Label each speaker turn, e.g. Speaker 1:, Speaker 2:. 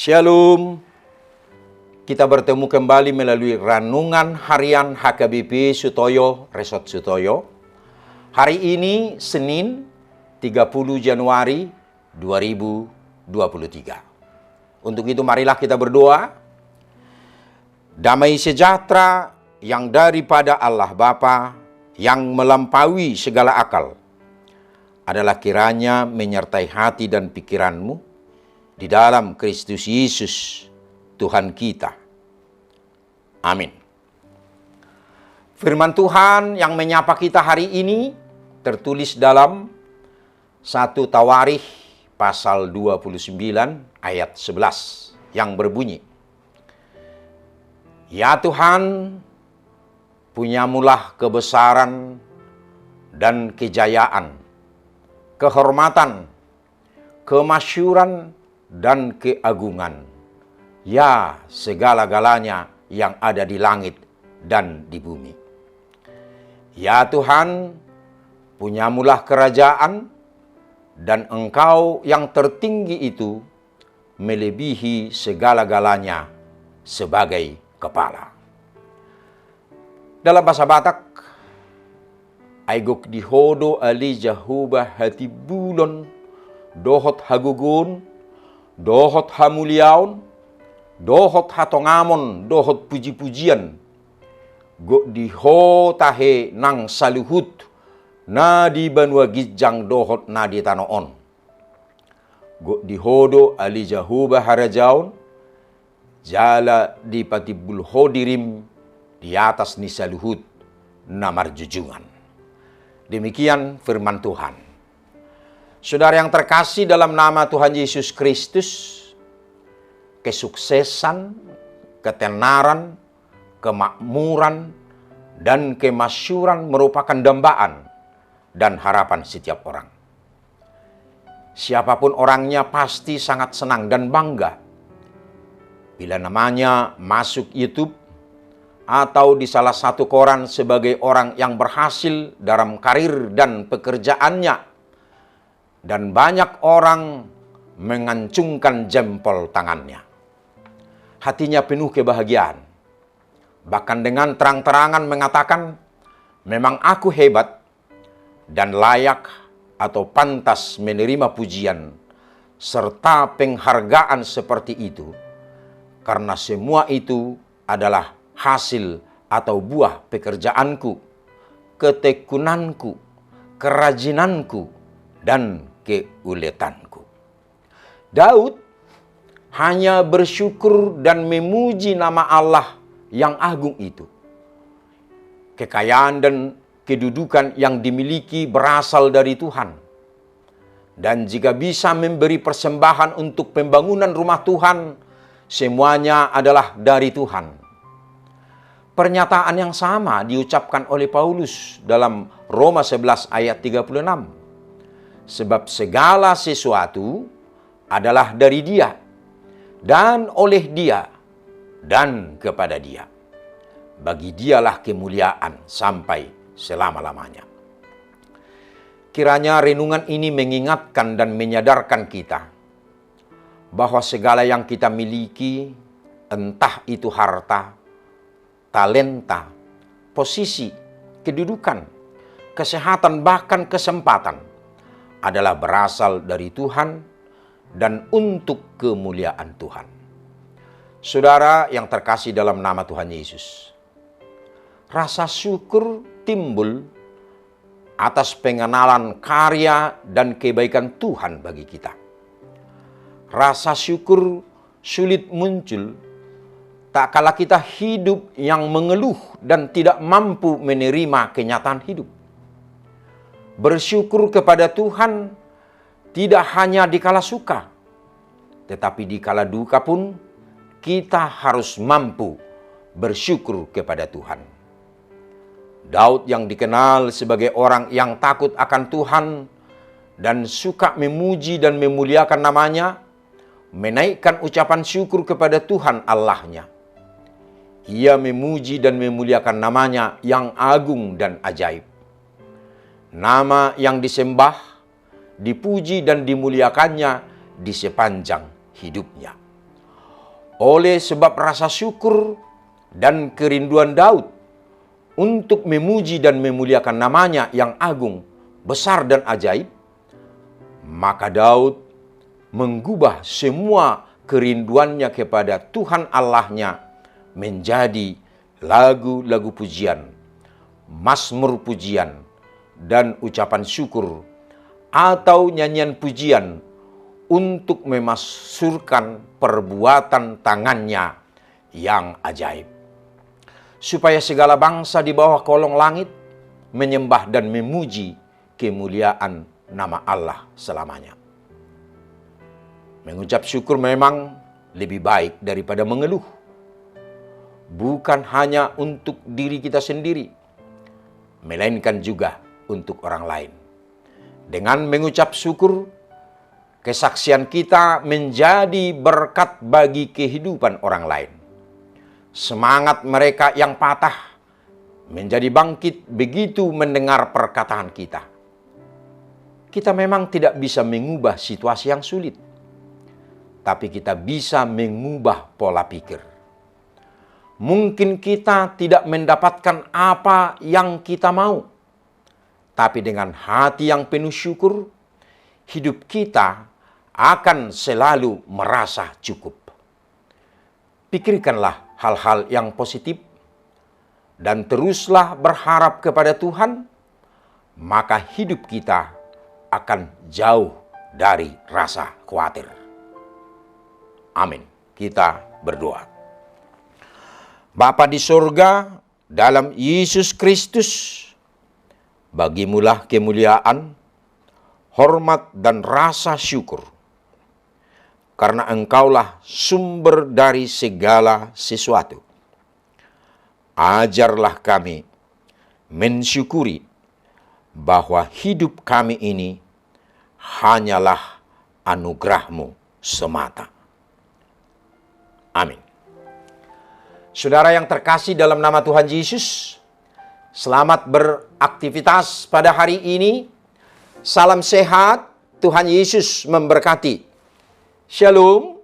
Speaker 1: Shalom. Kita bertemu kembali melalui renungan harian HKBP Sutoyo, Resort Sutoyo. Hari ini Senin 30 Januari 2023. Untuk itu marilah kita berdoa. Damai sejahtera yang daripada Allah Bapa yang melampaui segala akal adalah kiranya menyertai hati dan pikiranmu di dalam Kristus Yesus Tuhan kita. Amin. Firman Tuhan yang menyapa kita hari ini tertulis dalam 1 Tawarikh pasal 29 ayat 11 yang berbunyi, Ya Tuhan, punyamulah kebesaran dan kejayaan, kehormatan, kemasyuran, dan keagungan, ya segala-galanya yang ada di langit dan di bumi. Ya Tuhan, punyamulah kerajaan, dan Engkau yang tertinggi itu melebihi segala-galanya sebagai kepala. Dalam bahasa Batak, Aigok dihodo ali jahuba hati bulon, dohot hagugun, dohot hamuliaun, dohot hatongamon, dohot puji-pujian, go diho tahe nang saluhut, na di banua gijang dohot na di tanoon. Go dihodo ali jahuba harajaun, jala di patibul hodirim, di atas ni saluhut na marjujungan. Demikian firman Tuhan. Saudara yang terkasih dalam nama Tuhan Yesus Kristus, kesuksesan, ketenaran, kemakmuran, dan kemasyuran merupakan dambaan dan harapan setiap orang. Siapapun orangnya pasti sangat senang dan bangga bila namanya masuk YouTube atau di salah satu koran sebagai orang yang berhasil dalam karir dan pekerjaannya, dan banyak orang mengancungkan jempol tangannya. Hatinya penuh kebahagiaan. Bahkan dengan terang-terangan mengatakan, memang aku hebat dan layak atau pantas menerima pujian serta penghargaan seperti itu, karena semua itu adalah hasil atau buah pekerjaanku, ketekunanku, kerajinanku, dan keuletanku. Daud hanya bersyukur dan memuji nama Allah yang agung itu. Kekayaan dan kedudukan yang dimiliki berasal dari Tuhan. Dan jika bisa memberi persembahan untuk pembangunan rumah Tuhan, semuanya adalah dari Tuhan. Pernyataan yang sama diucapkan oleh Paulus dalam Roma 11 ayat 36. Sebab segala sesuatu adalah dari Dia, dan oleh Dia, dan kepada Dia. Bagi Dialah kemuliaan sampai selama-lamanya. Kiranya renungan ini mengingatkan dan menyadarkan kita bahwa segala yang kita miliki, entah itu harta, talenta, posisi, kedudukan, kesehatan, bahkan kesempatan, adalah berasal dari Tuhan dan untuk kemuliaan Tuhan. Saudara yang terkasih dalam nama Tuhan Yesus, rasa syukur timbul atas pengenalan karya dan kebaikan Tuhan bagi kita. Rasa syukur sulit muncul tak kala kita hidup yang mengeluh dan tidak mampu menerima kenyataan hidup. Bersyukur kepada Tuhan tidak hanya di kala suka, tetapi di kala duka pun kita harus mampu bersyukur kepada Tuhan. Daud yang dikenal sebagai orang yang takut akan Tuhan dan suka memuji dan memuliakan namanya, menaikkan ucapan syukur kepada Tuhan Allahnya. Ia memuji dan memuliakan namanya yang agung dan ajaib. Nama yang disembah, dipuji dan dimuliakannya di sepanjang hidupnya. oleh sebab rasa syukur dan kerinduan Daud untuk memuji dan memuliakan namanya yang agung, besar dan ajaib, maka Daud menggubah semua kerinduannya kepada Tuhan Allahnya menjadi lagu-lagu pujian, mazmur pujian, dan ucapan syukur atau nyanyian pujian untuk memasyurkan perbuatan tangannya yang ajaib. Supaya segala bangsa di bawah kolong langit menyembah dan memuji kemuliaan nama Allah selamanya. Mengucap syukur memang lebih baik daripada mengeluh. Bukan hanya untuk diri kita sendiri, melainkan juga untuk orang lain. Dengan mengucap syukur, kesaksian kita menjadi berkat bagi kehidupan orang lain. Semangat mereka yang patah menjadi bangkit begitu mendengar perkataan kita. Kita memang tidak bisa mengubah situasi yang sulit, tapi kita bisa mengubah pola pikir. Mungkin kita tidak mendapatkan apa yang kita mau, tapi dengan hati yang penuh syukur, hidup kita akan selalu merasa cukup. Pikirkanlah hal-hal yang positif dan teruslah berharap kepada Tuhan, maka hidup kita akan jauh dari rasa khawatir. Amin. Kita berdoa. Bapa di surga, dalam Yesus Kristus, bagimulah kemuliaan, hormat dan rasa syukur. Karena Engkaulah sumber dari segala sesuatu. Ajarlah kami mensyukuri bahwa hidup kami ini hanyalah anugerah-Mu semata. Amin. Saudara yang terkasih dalam nama Tuhan Yesus, selamat beraktivitas pada hari ini. Salam sehat, Tuhan Yesus memberkati. Shalom.